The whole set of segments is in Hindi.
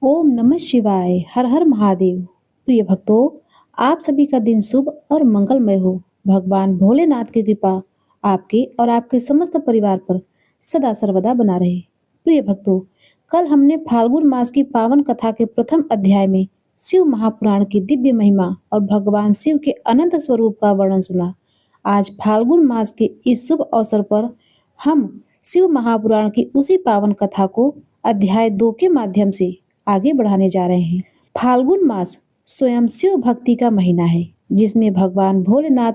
ओम नमः शिवाय। हर हर महादेव। प्रिय भक्तों, आप सभी का दिन शुभ और मंगलमय हो। भगवान भोलेनाथ की कृपा आपके और आपके समस्त परिवार पर सदा सर्वदा बना रहे। प्रिय भक्तों, कल हमने फाल्गुन मास की पावन कथा के प्रथम अध्याय में शिव महापुराण की दिव्य महिमा और भगवान शिव के अनंत स्वरूप का वर्णन सुना। आज फाल्गुन मास के इस शुभ अवसर पर हम शिव महापुराण की उसी पावन कथा को अध्याय 2 के माध्यम से आगे बढ़ाने जा रहे हैं। फाल्गुन मास स्वयं शिव भक्ति का महीना है, जिसमें भगवान भोलेनाथ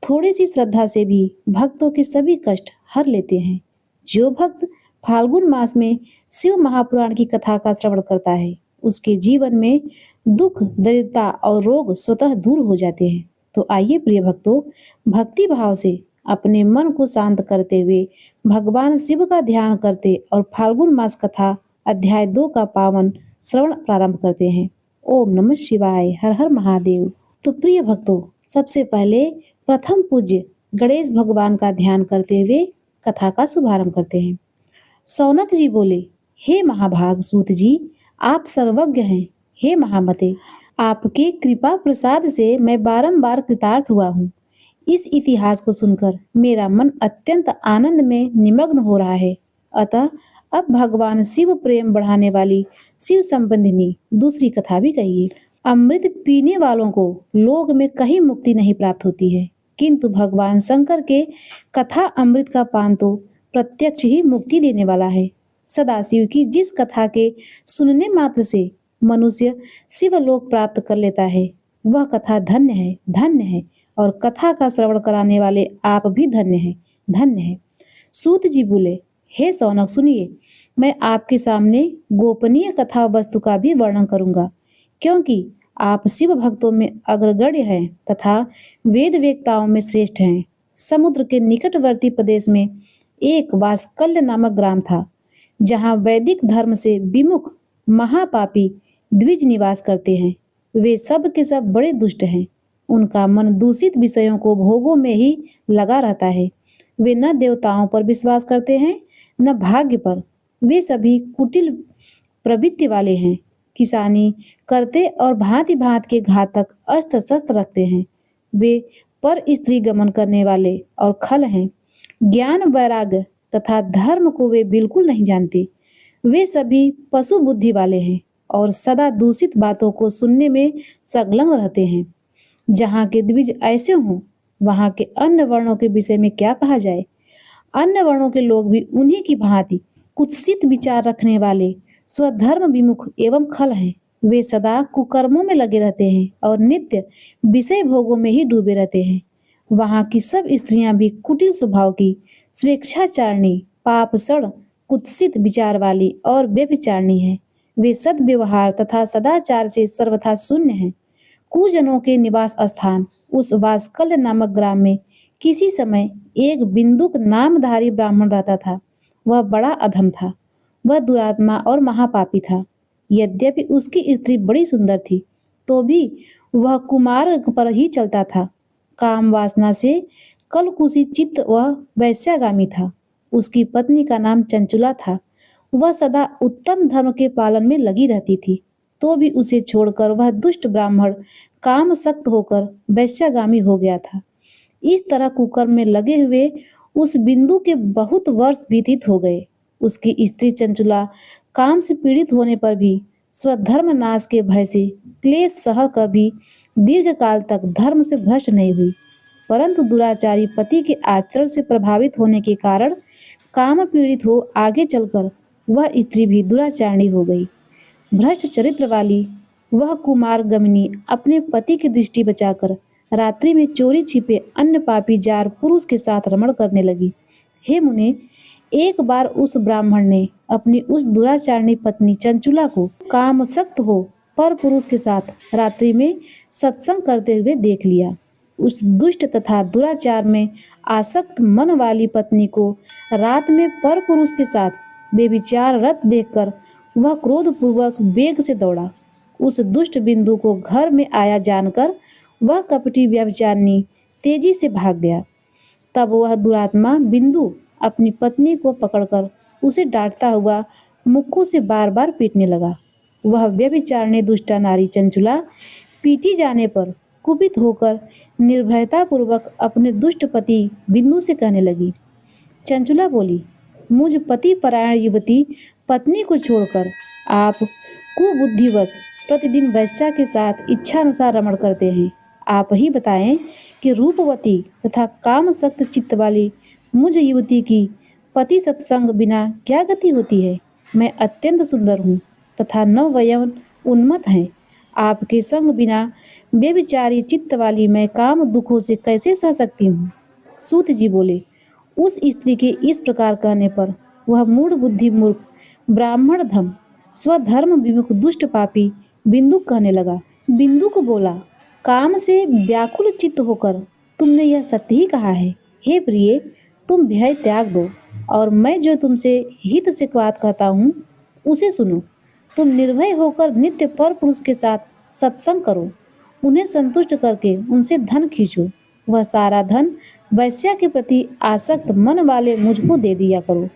थोड़ी सी श्रद्धा से भी भक्तों के सभी कष्ट हर लेते हैं। जो भक्त फाल्गुन मास में शिव महापुराण की कथा का श्रवण करता है, उसके जीवन में दुख, दरिद्रता और रोग स्वतः दूर हो जाते हैं। तो आइए प्रिय भक्तों, भक्ति भाव से अपने मन को शांत करते हुए भगवान शिव का ध्यान करते और फाल्गुन मास कथा अध्याय 2 का पावन श्रवण प्रारंभ करते हैं। ओम नमः शिवाय। हर हर महादेव। तो प्रिय भक्तों, सबसे पहले प्रथम पूज्य गणेश भगवान का ध्यान करते हुए कथा का शुभारंभ करते हैं। सौनक जी बोले, हे महाभाग सूत जी, आप सर्वज्ञ हैं। हे महामते, आपके कृपा प्रसाद से मैं बारंबार कृतार्थ हुआ हूँ। इस इतिहास को सुनकर मेरा मन अत्यंत आनंद में निमग्न हो रहा है। अतः अब भगवान शिव प्रेम बढ़ाने वाली शिव संबंधिनी दूसरी कथा भी कहिए। अमृत पीने वालों को लोक में कहीं मुक्ति नहीं प्राप्त होती है, किंतु भगवान शंकर के कथा अमृत का पान तो प्रत्यक्ष ही मुक्ति देने वाला है। सदाशिव की जिस कथा के सुनने मात्र से मनुष्य शिवलोक प्राप्त कर लेता है, वह कथा धन्य है, धन्य है। और कथा का श्रवण कराने वाले आप भी धन्य हैं, धन्य है। सूत जी बोले, हे सौनक सुनिए, मैं आपके सामने गोपनीय कथा वस्तु का भी वर्णन करूंगा, क्योंकि आप शिव भक्तों में अग्रगण्य हैं तथा वेद वेत्ताओं में श्रेष्ठ हैं। समुद्र के निकटवर्ती प्रदेश में एक वास्कल्य नामक ग्राम था, जहाँ वैदिक धर्म से विमुख महापापी द्विज निवास करते हैं। वे सब के सब बड़े दुष्ट हैं। उनका मन दूषित विषयों को भोगों में ही लगा रहता है। वे न देवताओं पर विश्वास करते हैं, न भाग्य पर। वे सभी कुटिल प्रवृत्ति वाले हैं। किसानी करते और भांति भांति के घातक अस्त्र शस्त्र रखते हैं। वे पर स्त्री गमन करने वाले और खल हैं। ज्ञान, वैराग्य तथा धर्म को वे बिल्कुल नहीं जानते। वे सभी पशु बुद्धि वाले हैं और सदा दूषित बातों को सुनने में संलग्न रहते हैं। जहाँ के द्विज ऐसे हों, वहाँ के अन्य वर्णों के विषय में क्या कहा जाए। अन्य वर्णों के लोग भी उन्हीं की भांति कुत्सित विचार रखने वाले, स्वधर्म विमुख एवं खल हैं। वे सदा कुकर्मों में लगे रहते हैं और नित्य विषय भोगों में ही डूबे रहते हैं। वहाँ की सब स्त्रियां भी कुटिल स्वभाव की, स्वेच्छाचारिणी, पापसड़, कुत्सित विचार वाली और व्यभिचारिणी हैं। वे सद्व्यवहार तथा सदाचार से सर्वथा शून्य हैं। कुजनों के निवास स्थान उस वास्कल्य नामक ग्राम में किसी समय एक बिंदुक नामधारी ब्राह्मण रहता था। वह बड़ा अधम था। वह दुरात्मा और महापापी था। यद्यपि उसकी स्त्री बड़ी सुंदर थी, तो भी वह कुमार्ग पर ही चलता था। काम वासना से कलकुशी चित्त वह वैश्यागामी था। उसकी पत्नी का नाम चंचुला था। वह सदा उत्तम धर्म के पालन में लगी रहती थी, तो भी उसे छोड़कर वह दुष्ट ब्राह्मण काम सक्त होकर वैश्यागामी हो गया था। इस तरह कुकर्म में लगे हुए उस बिंदु के बहुत वर्ष व्यतीत हो गए। उसकी स्त्री चंचुला काम से पीड़ित होने पर भी स्वधर्म नाश के भय से क्लेश सह कर भी दीर्घ काल तक धर्म से भ्रष्ट नहीं हुई, परंतु दुराचारी पति के आचरण से प्रभावित होने के कारण काम पीड़ित हो आगे चलकर वह स्त्री भी दुराचारिणी हो गई। भ्रष्ट चरित्र वाली वह कुमार गमिनी अपने पति की दृष्टि बचाकर रात्रि में चोरी छिपे अन्य पापी जार पुरुष के साथ रमण करने लगी। हे मुने, एक बार उस ब्राह्मण ने अपनी उस दुराचारिणी पत्नी चंचुला को कामसक्त हो पर पुरुष के साथ रात्रि में सत्संग करते हुए देख लिया। उस दुष्ट तथा दुराचार में आसक्त मन वाली पत्नी को रात में पर पुरुष के साथ बेविचार रत देखकर वह क्रोधपूर्वक वेग से दौड़ा। उस दुष्ट बिंदु को घर में आया जानकर वह कपटी व्यभिचारिणी तेजी से भाग गया। तब वह दुरात्मा बिंदु अपनी पत्नी को पकड़कर उसे डांटता हुआ मुक्कों से बार बार पीटने लगा। वह व्यभिचारिणी दुष्टा नारी चंचुला पीटी जाने पर कुपित होकर निर्भयता पूर्वक अपने दुष्ट पति बिंदु से कहने लगी। चंचुला बोली, मुझ पति परायण युवती पत्नी को छोड़कर आप कुबुद्धिवश प्रतिदिन वैश्या के साथ इच्छानुसार रमण करते हैं। आप ही बताएं कि रूपवती तथा काम सक्त चित्त वाली मुझ युवती की पति सत्संग बिना क्या गति होती है। मैं अत्यंत सुंदर हूँ तथा नवयौवन उन्मत्त हैं। आपके संग बिना बेविचारी चित्त वाली मैं काम दुखों से कैसे सह सकती हूँ। सूत जी बोले, उस स्त्री के इस प्रकार कहने पर वह मूढ़ बुद्धि मूर्ख ब्राह्मण धम स्वधर्म विमुख दुष्ट पापी बिंदुक कहने लगा। बिंदुक बोला, काम से व्याकुल चित्त होकर तुमने यह सत्य ही कहा है। हे प्रिय, तुम भय त्याग दो और मैं जो तुमसे हित से बात कहता हूँ उसे सुनो। तुम निर्भय होकर नित्य पर पुरुष के साथ सत्संग करो, उन्हें संतुष्ट करके उनसे धन खींचो। वह सारा धन वैश्या के प्रति आसक्त मन वाले मुझको दे दिया करो।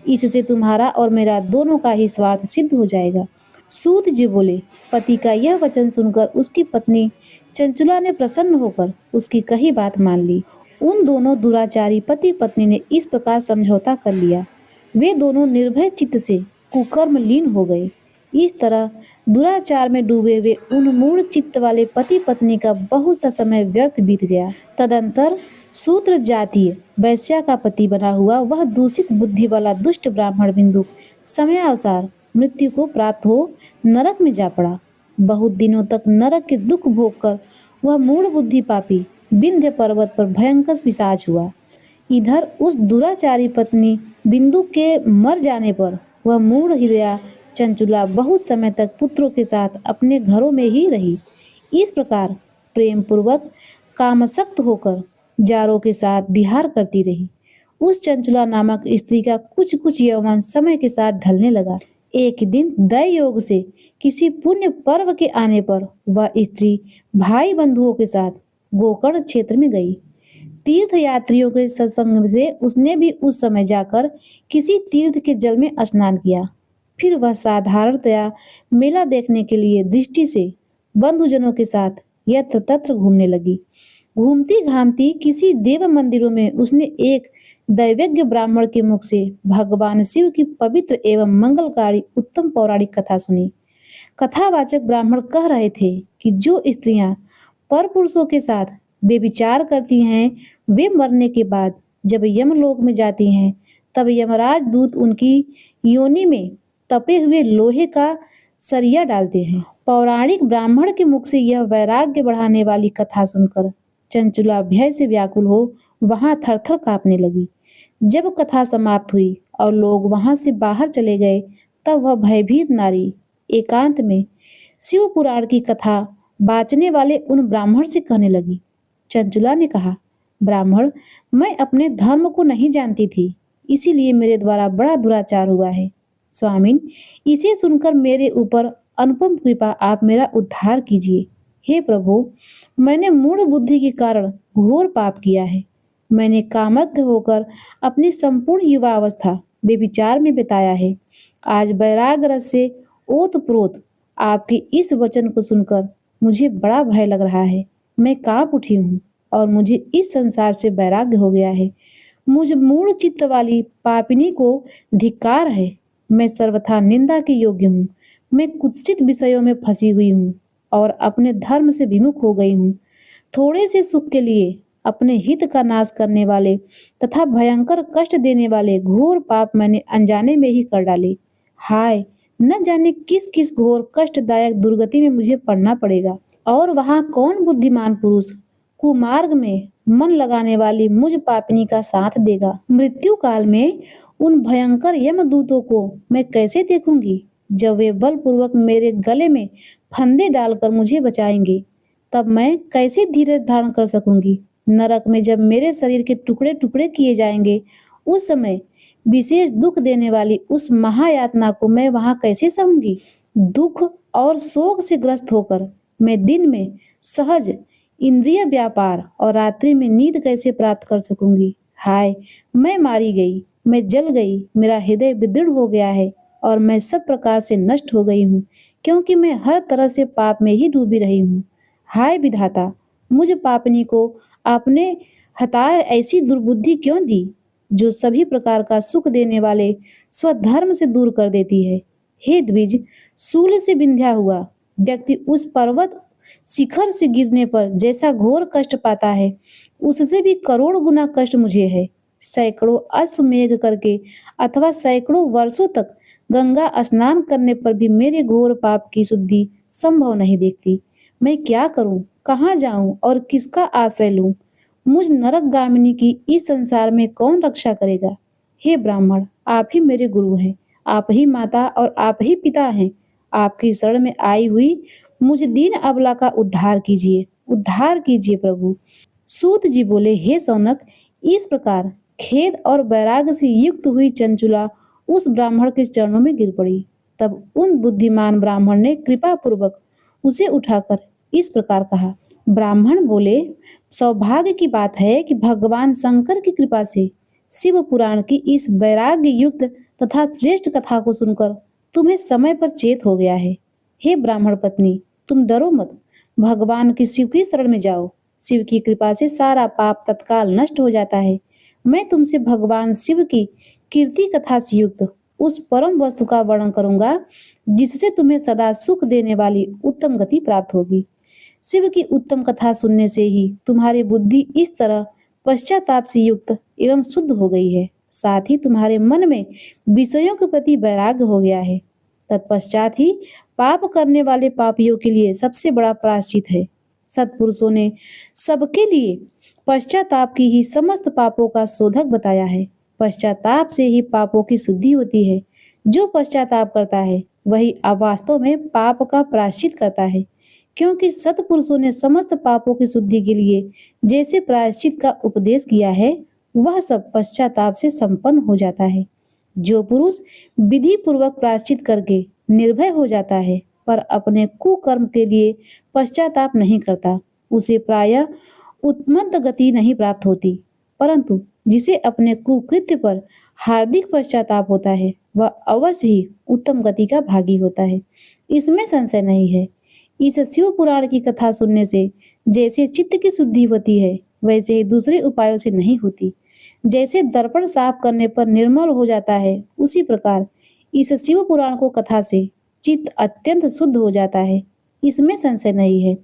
इससे तुम्हारा और मेरा दोनों का ही स्वार्थ सिद्ध हो जाएगा। सूत जी बोले, पति का यह वचन सुनकर उसकी पत्नी चंचुला ने प्रसन्न होकर उसकी कही बात मान ली। उन दोनों दुराचारी पति पत्नी ने इस प्रकार समझौता कर लिया। वे दोनों निर्भय चित्त से कुकर्म लीन हो गए। इस तरह दुराचार में डूबे हुए उन मूढ़ चित्त वाले पति पत्नी का बहुत सा समय व्यर्थ बीत गया। तदंतर शूद्र जातीय वैश्या का पति बना हुआ वह दूषित बुद्धि वाला दुष्ट ब्राह्मण बिंदु समयानुसार मृत्यु को प्राप्त हो नरक में जा पड़ा। बहुत दिनों तक नरक के दुख भोग कर वह मूढ़ बुद्धि पापी विंध्य पर्वत पर भयंकर पिशाच हुआ। इधर उस दुराचारी पत्नी बिंदु के मर जाने पर वह मूढ़ हृदया चंचुला बहुत समय तक पुत्रों के साथ अपने घरों में ही रही। इस प्रकार प्रेम पूर्वक कामसक्त होकर जारों के साथ विहार करती रही। उस चंचुला नामक स्त्री का कुछ कुछ यौवन समय के साथ ढलने लगा। एक दिन दय योग से किसी पुण्य पर्व के आने पर वह स्त्री भाई बंधुओं के साथ गोकर्ण क्षेत्र में गई। तीर्थ यात्रियों के सत्संग से उसने भी उस समय जाकर किसी तीर्थ के जल में स्नान किया। फिर वह साधारणतया मेला देखने के लिए दृष्टि से बंधुजनों के साथ यत्र तत्र घूमने लगी। घूमती घामती किसी देव मंदिरों में उसने एक दैवज्ञ ब्राह्मण के मुख से भगवान शिव की पवित्र एवं मंगलकारी उत्तम पौराणिक कथा सुनी। कथावाचक ब्राह्मण कह रहे थे कि जो स्त्रियां पर पुरुषों के साथ बेविचार करती हैं वे मरने के बाद जब यमलोक में जाती हैं तब यमराज दूत उनकी योनि में तपे हुए लोहे का सरिया डालते हैं। पौराणिक ब्राह्मण के मुख से यह वैराग्य बढ़ाने वाली कथा सुनकर चंचुला भय से व्याकुल हो वहां थरथर कांपने लगी। जब कथा समाप्त हुई और लोग वहां से बाहर चले गए तब वह भयभीत नारी एकांत में शिव पुराण की कथा बाचने वाले उन ब्राह्मण से कहने लगी। चंचुला ने कहा, ब्राह्मण, मैं अपने धर्म को नहीं जानती थी, इसीलिए मेरे द्वारा बड़ा दुराचार हुआ है। स्वामिन, इसे सुनकर मेरे ऊपर अनुपम कृपा आप मेरा उद्धार कीजिए। हे प्रभु, मैंने मूढ़ बुद्धि के कारण घोर पाप किया है। मैंने कामग्ध होकर अपनी संपूर्ण युवा अवस्था बेविचार में बिताया है। आज वैराग रस से ओतप्रोत आपके इस वचन को सुनकर मुझे बड़ा भय लग रहा है। मैं कांप उठी हूँ और मुझे इस संसार से वैराग्य हो गया है। मुझ मूढ़ चित्त वाली पापिनी को धिक्कार है। मैं सर्वथा निंदा के योग्य हूँ। मैं कुत्सित विषयों में फंसी हुई हूँ और अपने धर्म से विमुख हो गई हूँ। थोड़े से सुख के लिए अपने हित का नाश करने वाले तथा भयंकर कष्ट देने वाले घोर पाप मैंने अनजाने में ही कर डाले। हाय, न जाने किस किस घोर कष्टदायक दुर्गति में मुझे पड़ना पड़ेगा और वहां कौन बुद्धिमान पुरुष कुमार्ग में मन लगाने वाली मुझ पापिनी का साथ देगा। मृत्यु काल में उन भयंकर यमदूतों को मैं कैसे देखूंगी जब वे बलपूर्वक मेरे गले में फंदे डालकर मुझे बचाएंगे। तब मैं कैसे धीरज धारण कर सकूंगी। नरक में जब मेरे शरीर के टुकड़े टुकड़े किए जाएंगे उस समय विशेष दुख देने वाली उस महायातना को मैं वहां कैसे सहूंगी। दुख और शोक से ग्रस्त होकर मैं दिन में सहज इंद्रिय व्यापार और रात्रि में नींद कैसे प्राप्त कर सकूंगी। हाय, मैं मारी गई, मैं जल गई, मेरा हृदय विदृढ़ हो गया है और मैं सब प्रकार से नष्ट हो गई हूँ। क्योंकि मैं हर तरह से पाप में ही डूबी रही हूँ। हाय विधाता, मुझ पापनी को आपने हताए ऐसी दुर्बुद्धि क्यों दी, जो सभी प्रकार का सुख देने वाले स्वधर्म से दूर कर देती है। हे द्विज, शूल से बिंध्या हुआ व्यक्ति उस पर्वत शिखर से गिरने पर जैसा घोर कष्ट पाता है, उससे भी करोड़ गुना कष्ट मुझे है। सैकड़ों अश्वमेध करके अथवा सैकड़ों वर्षों तक गंगा स्नान करने पर भी मेरे घोर पाप की शुद्धि संभव नहीं देखती। मैं क्या करूं, कहाँ जाऊं और किसका आश्रय लूं? मुझ नरकगामिनी की इस संसार में कौन रक्षा करेगा? हे ब्राह्मण, आप ही मेरे गुरु हैं, आप ही माता और आप ही पिता हैं। आपकी शरण में आई हुई मुझ दीन अबला का उद्धार कीजिए प्रभु। सूत जी बोले, हे सौनक, इस प्रकार खेद और वैराग्य से युक्त हुई चंचुला उस ब्राह्मण के चरणों में गिर पड़ी। तब उन बुद्धिमान ब्राह्मण ने कृपा पूर्वक उसे उठाकर इस प्रकार कहा। ब्राह्मण बोले, सौभाग्य की बात है कि भगवान शंकर की कृपा से शिव पुराण की इस वैराग्य युक्त तथा श्रेष्ठ कथा को सुनकर तुम्हें समय पर चेत हो गया है। हे ब्राह्मण पत्नी, तुम डरो मत, भगवान की शिव की शरण में जाओ। शिव की कृपा से सारा पाप तत्काल नष्ट हो जाता है। मैं तुमसे भगवान शिव की कीर्ति कथा से युक्त उस परम वस्तु का वर्णन करूंगा, जिससे तुम्हें सदा सुख देने वाली उत्तम गति प्राप्त होगी। शिव की उत्तम कथा सुनने से ही तुम्हारी बुद्धि इस तरह पश्चाताप से युक्त एवं शुद्ध हो गई है, साथ ही तुम्हारे मन में विषयों के प्रति वैराग्य हो गया है। तत्पश्चात ही पाप करने वाले पापियों के लिए सबसे बड़ा प्रायश्चित है। सत्पुरुषों ने सबके लिए पश्चाताप की ही समस्त पापों का शोधक बताया है। पश्चाताप से ही पापों की शुद्धि होती है। जो पश्चाताप करता है वही वास्तव में पाप का प्रायश्चित करता है, क्योंकि सत्पुरुषों ने समस्त पापों की शुद्धि के लिए जैसे प्रायश्चित का उपदेश किया है, वह सब पश्चाताप से संपन्न हो जाता है। जो पुरुष विधि पूर्वक प्रायश्चित करके निर्भय हो जाता है पर अपने कुकर्म के लिए पश्चाताप नहीं करता, उसे प्रायः उत्मत्त गति नहीं प्राप्त होती, परंतु जिसे अपने कुकृत्य पर हार्दिक पश्चाताप होता है, वह अवश्य ही उत्तम गति का भागी होता है। इसमें संशय नहीं है। इस शिव पुराण की कथा सुनने से जैसे चित्त की शुद्धि होती है, वैसे ही दूसरे उपायों से नहीं होती। जैसे दर्पण साफ करने पर निर्मल हो जाता है, उसी प्रकार इस शिव पुराण को कथा से चित्त अत्यंत शुद्ध हो जाता है। इसमें संशय नहीं है।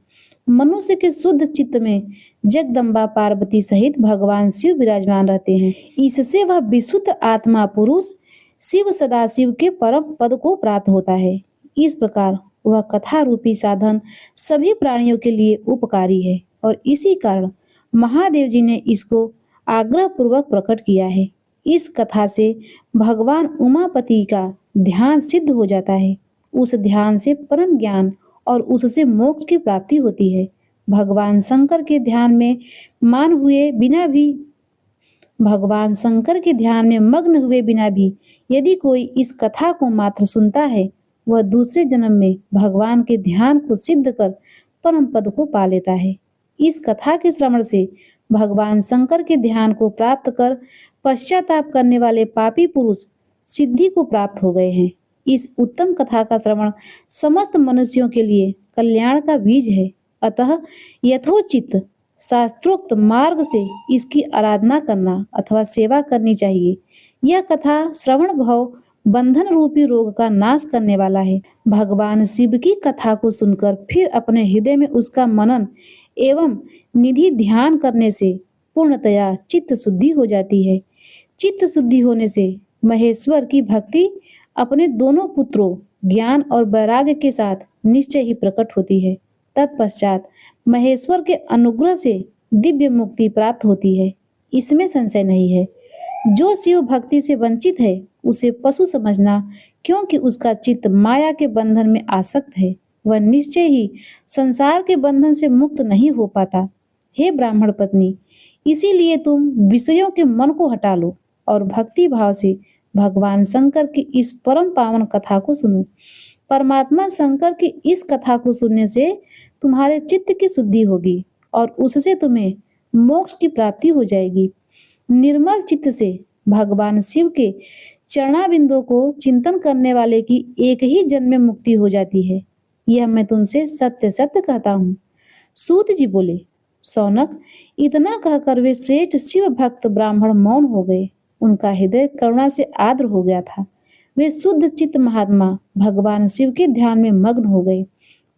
मनुष्य के शुद्ध चित्त में जगदम्बा पार्वती सहित भगवान शिव विराजमान रहते हैं। इससे वह विशुद्ध आत्मा पुरुष शिव सदाशिव के परम पद को प्राप्त होता है। इस प्रकार वह कथा रूपी साधन सभी प्राणियों के लिए उपकारी है और इसी कारण महादेव जी ने इसको आग्रह पूर्वक प्रकट किया है। इस कथा से भगवान उमापति का ध्यान सिद्ध हो जाता है। उस ध्यान से परम ज्ञान और उससे मोक्ष की प्राप्ति होती है। भगवान शंकर के ध्यान में मग्न हुए बिना भी यदि कोई इस कथा को मात्र सुनता है, वह दूसरे जन्म में भगवान के ध्यान को सिद्ध कर परम पद को पा लेता है। इस कथा के श्रवण से भगवान शंकर के ध्यान को प्राप्त कर पश्चाताप करने वाले पापी पुरुष सिद्धि को प्राप्त हो गए हैं। इस उत्तम कथा का श्रवण समस्त मनुष्यों के लिए कल्याण का बीज है। अतः यथोचित शास्त्रोक्त मार्ग से इसकी आराधना करना अथवा सेवा करनी चाहिए। यह कथा श्रवण भव बंधन रूपी रोग का नाश करने वाला है। भगवान शिव की कथा को सुनकर फिर अपने हृदय में उसका मनन एवं निधि ध्यान करने से पूर्णतया चित्त शुद्धि हो जाती है। चित्त शुद्धि होने से महेश्वर की भक्ति अपने दोनों पुत्रों ज्ञान और वैराग्य के साथ निश्चय ही प्रकट होती है। तत्पश्चात महेश्वर के अनुग्रह से दिव्य मुक्ति प्राप्त होती है। इसमें संशय नहीं है। जो शिव भक्ति से वंचित है, उसे पशु समझना, क्योंकि उसका चित्त माया के बंधन में आसक्त है। वह निश्चय ही संसार के बंधन से मुक्त नहीं हो पाता। हे ब्राह्मण पत्नी, इसीलिए तुम विषयों के मन को हटा लो और भक्ति भाव से भगवान शंकर की इस परम पावन कथा को सुनो। परमात्मा शंकर की इस कथा को सुनने से तुम्हारे चित्त की शुद्धि होगी और उससे तुम्हें मोक्ष की प्राप्ति हो जाएगी। निर्मल चित्त से भगवान शिव के चरणाबिंदों को चिंतन करने वाले की एक ही जन्म में मुक्ति हो जाती है। यह मैं तुमसे सत्य सत्य कहता हूँ। सूत जी बोले, सौनक, इतना कहकर वे श्रेष्ठ शिव भक्त ब्राह्मण मौन हो गए। उनका हृदय करुणा से आर्द्र हो गया था। वे शुद्ध चित्त महात्मा भगवान शिव के ध्यान में मग्न हो गए।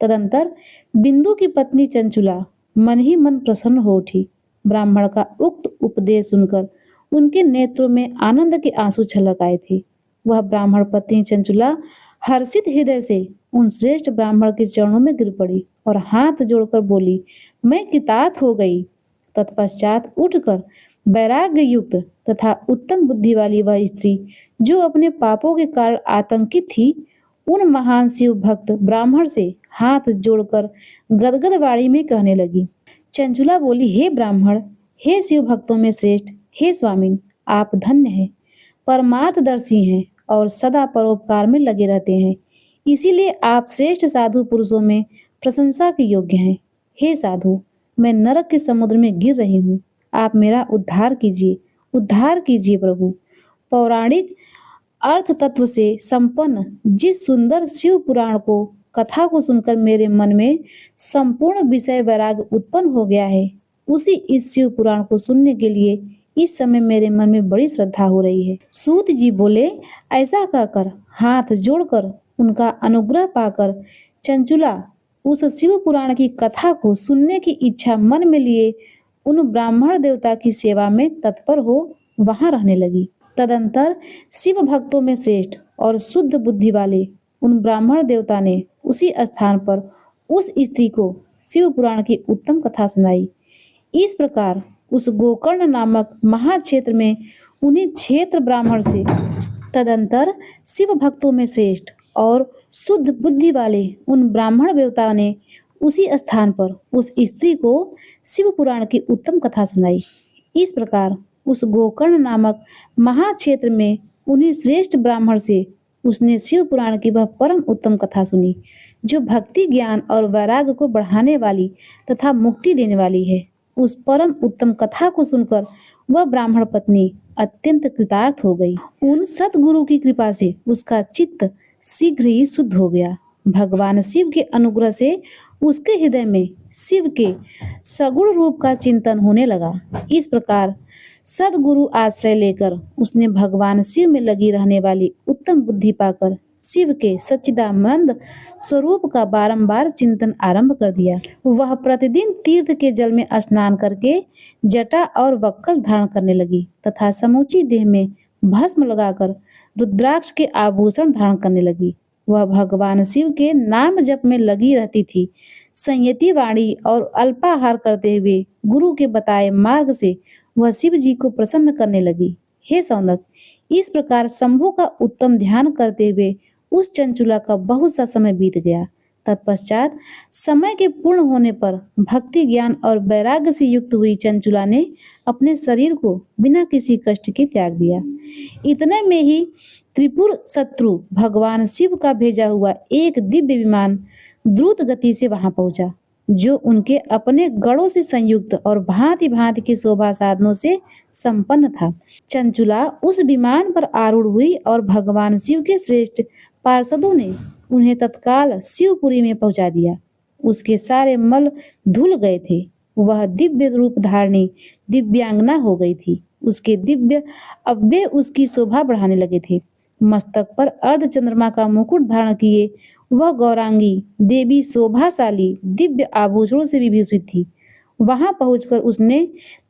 तदंतर बिंदु की पत्नी चंचुला मन ही मन प्रसन्न हो उठी। ब्राह्मण का उक्त उपदेश सुनकर उनके नेत्रों में आनंद के आंसू छलक आए थे। वह ब्राह्मण पत्नी चंचुला हर्षित हृदय से उन श्रेष्ठ ब्राह्मण के चरणों में गिर पड़ी और हाथ जोड़कर बोली, मैं कृतार्थ हो गई। तत्पश्चात उठकर वैराग्य युक्त तथा उत्तम बुद्धि वाली वह स्त्री, जो अपने पापों के कारण आतंकित थी, उन महान शिव भक्त ब्राह्मण से हाथ जोड़कर गदगद वाणी में कहने लगी। चंचुला बोली, हे ब्राह्मण, हे शिव भक्तों में श्रेष्ठ, हे स्वामिन, आप धन्य हैं, परमार्थदर्शी हैं और सदा परोपकार में लगे रहते हैं। इसीलिए आप श्रेष्ठ साधु पुरुषों में प्रशंसा के योग्य हैं। हे साधु, मैं नरक के समुद्र में गिर रही हूँ, आप मेरा उद्धार कीजिए प्रभु। पौराणिक अर्थ तत्व से संपन्न जिस सुंदर शिव पुराण को कथा को सुनकर मेरे मन में संपूर्ण विषय वैराग्य उत्पन्न हो गया है, उसी इस शिव पुराण को सुनने के लिए इस समय मेरे मन में बड़ी श्रद्धा हो रही है। सूत जी बोले, ऐसा कहकर हाथ जोड़कर उनका अनुग्रह पाकर चंचुला उस शिव पुराण की कथा को सुनने की इच्छा मन में लिए उन ब्राह्मण देवता की सेवा में तत्पर हो वहां रहने लगी। तदंतर शिव भक्तों में श्रेष्ठ और शुद्ध बुद्धि वाले उन ब्राह्मण देवता ने उसी स्थान पर उस स्त्री को शिव पुराण की उत्तम कथा सुनाई। इस प्रकार उस गोकर्ण नामक महाक्षेत्र में उन्हीं क्षेत्र ब्राह्मण से तदंतर शिव भक्तों में श्रेष्ठ और शुद्ध बुद्धि वाले उन ब्राह्मण देवता ने उसी स्थान पर उस स्त्री को शिव पुराण की उत्तम कथा सुनाई। इस प्रकार उस गोकर्ण नामक महाक्षेत्र में उन्हीं श्रेष्ठ ब्राह्मण से उसने शिव पुराण की वह परम उत्तम कथा सुनी, जो भक्ति ज्ञान और वैराग्य को बढ़ाने वाली तथा मुक्ति देने वाली है। उस परम उत्तम कथा को सुनकर वह ब्राह्मण पत्नी अत्यंत कृतार्थ हो गई। उन सतगुरु की कृपा से उसका चित्त शीघ्र ही शुद्ध हो गया। भगवान शिव के अनुग्रह से उसके हृदय में शिव के सगुण रूप का चिंतन होने लगा। इस प्रकार सदगुरु आश्रय लेकर उसने भगवान शिव में लगी रहने वाली उत्तम बुद्धि पाकर शिव के सच्चिदानंद स्वरूप का बारंबार चिंतन आरंभ कर दिया। वह प्रतिदिन तीर्थ के जल में स्नान करके जटा और वक्कल धारण करने लगी तथा समूची देह में भस्म लगाकर रुद्राक्ष के आभूषण धारण करने लगी। वह भगवान शिव के नाम जप में लगी रहती थी। संयति वाणी और अल्पाहार करते हुए गुरु के बताए मार्ग से वह शिव जी को प्रसन्न करने लगी। हे सौनक, इस प्रकार शंभु का उत्तम ध्यान करते हुए उस चंचुला का बहुत सा समय बीत गया। तत्पश्चात समय के पूर्ण होने पर भक्ति ज्ञान और वैराग्य से युक्त हुई चंचुला ने अपने शरीर को बिना किसी कष्ट के त्याग दिया। इतने में ही त्रिपुर शत्रु भगवान शिव का भेजा हुआ एक दिव्य विमान द्रुत गति से वहां पहुंचा, जो उनके अपने गढ़ों से संयुक्त और भांति भांति के शोभा साधनों से संपन्न था। चंचुला उस विमान पर आरूढ़ हुई और भगवान शिव के श्रेष्ठ पार्षदों ने उन्हें तत्काल शिवपुरी में पहुंचा दिया। उसके सारे मल धुल गए थे। वह दिव्य रूप धारणी दिव्यांगना हो गई थी। उसके दिव्य अव्यय उसकी शोभा बढ़ाने लगे थे। मस्तक पर अर्ध चंद्रमा का मुकुट धारण किए वह गौरांगी देवी शोभाशाली दिव्य आभूषणों से विभूषित थी। वहां पहुंचकर उसने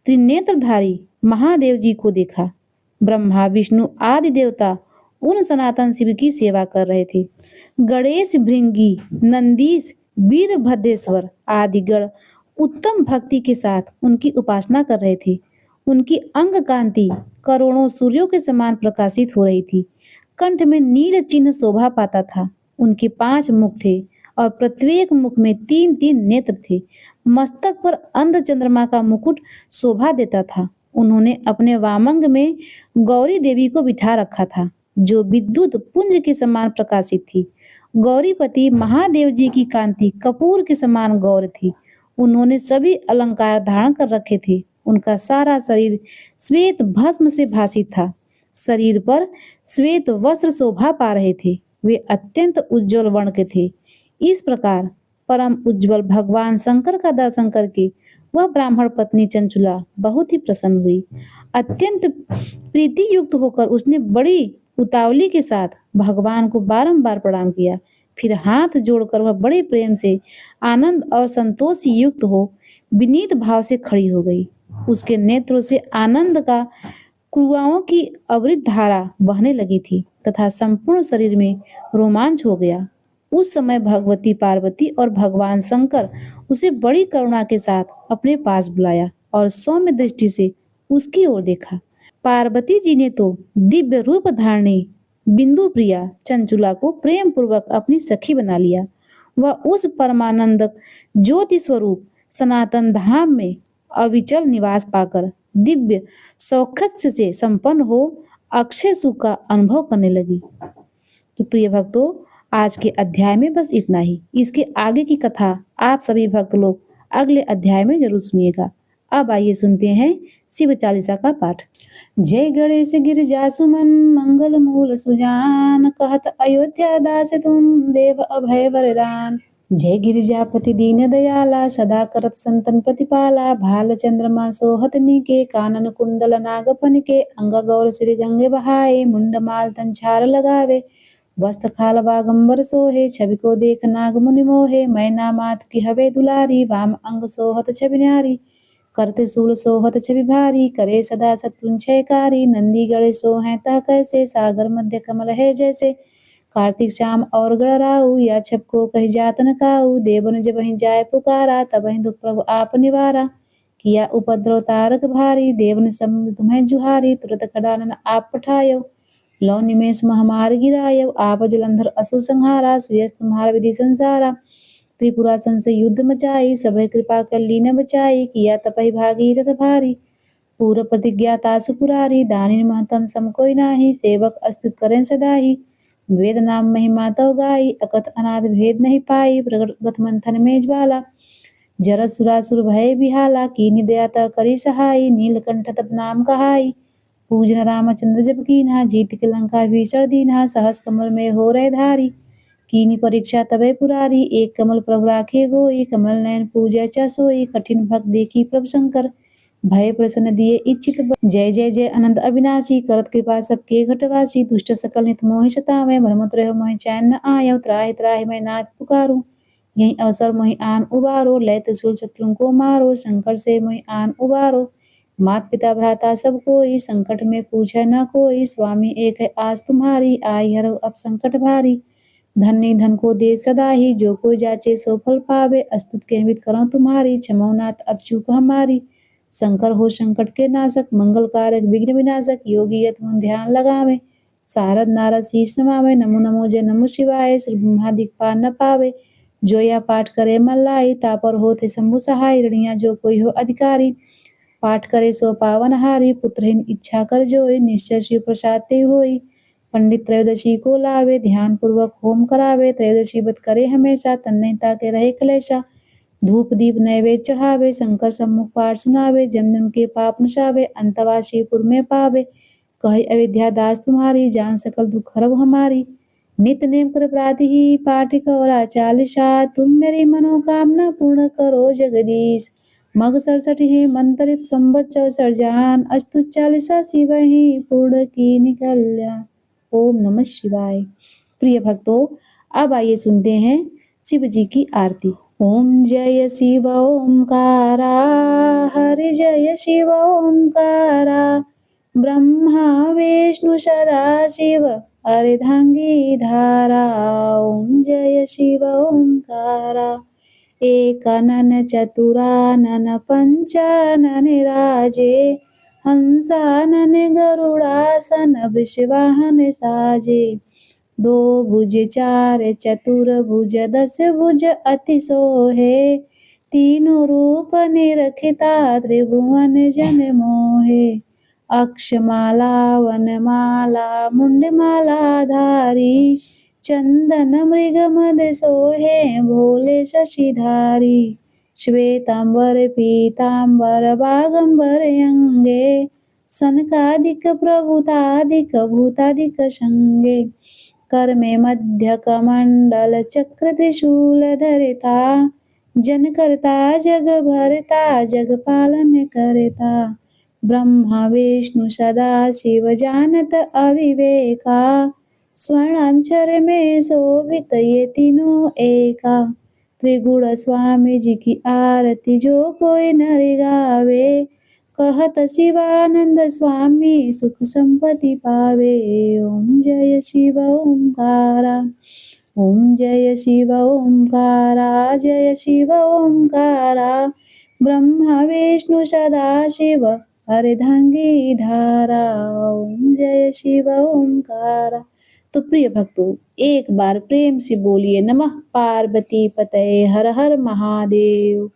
त्रिनेत्रधारी महादेव जी को देखा। ब्रह्मा विष्णु आदि देवता उन सनातन शिव की सेवा कर रहे थे। गणेश भृंगी नंदीश वीरभद्रेश्वर आदि गण उत्तम भक्ति के साथ उनकी उपासना कर रहे थे। उनकी अंग कांति करोड़ों सूर्यों के समान प्रकाशित हो रही थी। कंठ में नील चिन्ह शोभा पाता था। उनके 5 मुख थे और प्रत्येक मुख में 3-3 नेत्र थे। मस्तक पर अंध चंद्रमा का मुकुट शोभा देता था। उन्होंने अपने वामंग में गौरी देवी को बिठा रखा था, जो विद्युत पुंज के समान प्रकाशित थी। गौरीपति महादेव जी की कांति कपूर के समान गौर थी। उन्होंने सभी अलंकार धारण कर रखे थे। उनका सारा शरीर श्वेत भस्म से भासित था। शरीर पर श्वेत वस्त्र शोभा पा रहे थे। वे अत्यंत उज्जवल वर्ण के थे। इस प्रकार परम उज्जवल भगवान शंकर का दर्शन करके वह ब्राह्मण पत्नी चंचुला बहुत ही प्रसन्न हुई। अत्यंत प्रीति युक्त होकर उसने बड़ी उतावली के साथ भगवान को बारंबार प्रणाम किया। फिर हाथ जोड़कर वह बड़े प्रेम से आनंद और संतोष से युक्त हो विनीत भाव से खड़ी हो गई। उसके नेत्रों से आनंद का कुआओं की अविरत धारा बहने लगी थी तथा संपूर्ण शरीर में रोमांच हो गया। उस समय भगवती पार्वती और भगवान शंकर उसे बड़ी करुणा के साथ अपने पास बुलाया और सौम्य दृष्टि से उसकी ओर देखा। पार्वती जी ने तो दिव्य रूप धारणी बिंदु प्रिया चंचुला को प्रेम पूर्वक अपनी सखी बना लिया। वह उस परमानंद ज्योति स्वरूप सनातन धाम में अविचल निवास पाकर दिव्य सौख्य से संपन्न हो अक्षय सुख का अनुभव करने लगी। तो प्रिय भक्तों, आज के अध्याय में बस इतना ही। इसके आगे की कथा आप सभी भक्त लोग अगले अध्याय में जरूर सुनिएगा। अब आइए सुनते हैं शिव चालीसा का पाठ। जय गणेश गिरिजा सुमन मंगल मूल सुजान, कहत अयोध्या दास तुम देव अभय वरदान। जय गिरिजापति दीन दयाला, सदा करत संतन प्रतिपाला। भाल चंद्रमा सोहत के कानन कुंडल नागपन के। अंग गौर श्री गंगे बहाए, मुंड माल तन छार लगावे। वस्त्र खाल बागंबर सोहे, छवि को देख नाग मुनि मोहे। मैना मात की हवे दुलारी, वाम अंग सोहत छवि न्यारी। करते सूल सोहत छवि भारी, करे सदा शत्रुंजयकारी। नंदी गणे सोहें तह कैसे, सागर मध्य कमल है जैसे। कार्तिक श्याम और गणराऊ, या छप को कही जात न काऊ। देवन जब ही जाय पुकारा, तब ही दुख प्रभु आप निवारा। किया उपद्रव तारक भारी, देवन सब तुम्हें जुहारी। तुरत खड़ानन आप पठायो, लौ निमेष महामार गिरायो। आप जलंधर असुर संहारा, सुयस तुम्हारा विधि संसारा। त्रिपुरासन से युद्ध मचाई, सभय कृपा कर लीन बचाई। किया तपहि भागीरथ भारी, पूर्व प्रतिज्ञा तासु पुरारी। दानिन महतम सम कोई नाही, सेवक अस्तुत करें सदाही। वेद नाम महिमा तव गाई, अकथ अनाथ भेद नहीं पाई। प्रगट गत मंथन में ज्वाला, जरत सुरासुर भय बिहाला। कीनि दया तह करी सहाई, नीलकंठ तब नाम कहाई। पूजन रामचंद्र जब कीन्हा, जीत के लंका भीषण दीन्हा। सहस कमल में हो रहे धारी, कीनी परीक्षा तबे पुरारी। एक कमल प्रभु राखे गोई, कमल नयन पूजय च सोई। कठिन भक्त देखी प्रभु शंकर, भय प्रसन्न दिए इच्छित बर। जय जय जय अनंत अविनाशी, करत कृपा सबके घटवासी। दुष्ट सकल नित मोहि सतावे, भ्रमत रहो मोहि चैन न आयो। त्राहि त्राहि मैं नाथ पुकारूं, यही अवसर मोहि आन उबारो। लय त्रिशूल शत्रुओं को मारो, संकट से मोहि आन उबारो। मात पिता भ्राता सब कोई, संकट में पूछे न कोई। स्वामी एक है आस तुम्हारी, आई हरो अब संकट भारी। धन्य धन को दे सदा ही, जो कोई जाचे सो फल पावे। अस्तुत कहवित करो तुम्हारी, क्षमो नाथ अब चूक हमारी। शंकर हो संकट के नाशक, मंगल कारक विघ्न विनाशक। योगी यत मन ध्यान लगावे, सारद नारद शीस नमावे। नमो नमो जय नमो शिवाय, श्री ब्रह्मा दिक्पाल न पावे। जो या पाठ करे मन लाई, तापर होते शंभु सहाय। ऋणिया जो कोई हो अधिकारी, पाठ करे सो पावन हारी। पुत्रहीन इच्छा कर जोई, निश्चय शिव प्रसाद ते होई। पंडित त्रयोदशी को लावे, ध्यान पूर्वक होम करावे। त्रयोदशी व्रत करे हमेशा, तन्मयता के रहे कलेशा। धूप दीप नैवेद्य चढ़ावे, शंकर सम्मुख पाठ सुनावे। जन्म जन्म के पाप नशावे, अंतवासीपुर में पावे। कहे अयोध्या दास तुम्हारी, जान सकल दुख हरव हमारी। नित्य नेम कर प्रातः ही पाठ करा चालीसा। तुम मेरी मनोकामना पूर्ण करो जगदीश। मग 67 है मंत्रित संवत 64 जान। अस्तुत चालीसा शिव ही पूर्ण की निकल्या। ओम नमः शिवाय। प्रिय भक्तों, अब आइए सुनते हैं शिव जी की आरती। ओम जय शिव ओंकारा, हरि जय शिव ओंकारा। ब्रह्मा विष्णु सदा शिव, अर्धांगी धारा। ओम जय शिव ओंकारा। एकानन चतुरानन पंचानन राजे। हंसानन गरुड़ासन वृषवाहन साजे। दो भुज चार चतुर्भुज, 10 भुज अति सोहे। तीनों रूप निरखिता, त्रिभुवन जन मोहे। अक्षमाला वनमाला मुंडमाला धारी। चंदन मृग मद सोहे, भोले शशिधारी। श्वेतांबर पीतांबर बागंबर अंगे। सनकादिक प्रभुतादिक भूतादिक संगे कर्मे मध्य कमंडल चक्र त्रिशूल धरिता जन करता जग भरता जग पालन करता ब्रह्मा विष्णु सदा शिव जानत अविवेका स्वर्णाक्षर में शोभित ये तीनों एका त्रिगुण स्वामी जी की आरती जो कोई नर गावे कहत शिवानंद स्वामी सुख संपत्ति पावे ओम जय शिव ओंकारा ओम जय शिव ओंकारा जय शिव ओंकारा ब्रह्मा विष्णु सदा शिव हरिधांगी धारा ओम जय शिव ओंकारा। तो प्रिय भक्तों, एक बार प्रेम से बोलिए नमः पार्वती पतये हर हर महादेव।